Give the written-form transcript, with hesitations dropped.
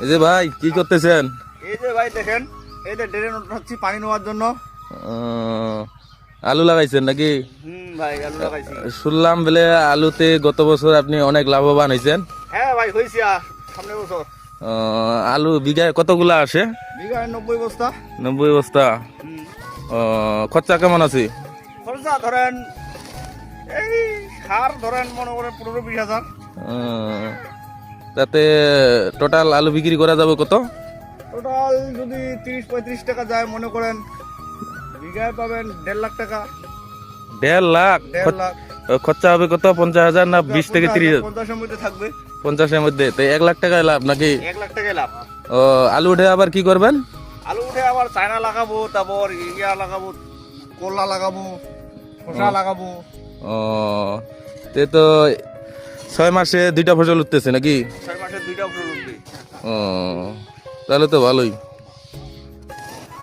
এই যে ভাই কি করতেছেন? এই যে ভাই দেখেন, এই যে ড্রেন উঠাচ্ছি পানি নেওয়ার জন্য। আলু লাগাইছেন নাকি? ভাই আলু লাগাইছি। শুনলাম বলে আলুতে গত বছর আপনি অনেক লাভবান হয়েছেন। হ্যাঁ ভাই হয়েছি, সামনের বছর। আলু বিঘায় কতগুলা আসে? বিঘায় 90 বস্তা। 90 বস্তা। খরচা কেমন আছে? খরচা ধরেন এই সার ধরেন মনে করেন 15-20 হাজার। তাতে টোটাল আলু বিক্রি করা যাবে কত? টোটাল যদি 30-35 টাকা যায় মনে করেন বিঘায় পাবেন 1.5 লাখ টাকা। 1.5 লাখ? 1.5 লাখ। খরচা হবে কত? 50,000 না 20 থেকে 30,000? 50-এর মধ্যে থাকবে। 50-এর মধ্যে। তো 1 লাখ টাকায় লাভ নাকি? 1 লাখ টাকায় লাভ। আলু উঠে আবার কি করবেন? আলু উঠে আবার চায়না লাগাবো, তারপর ইয়া লাগাবো, করলা লাগাবো, শসা লাগাবো। তে তো 6 মাসে 2টা ফসল উঠতেছে নাকি? 6 মাসে 2টা ফসল উঠবে। তাহলে তো ভালোই।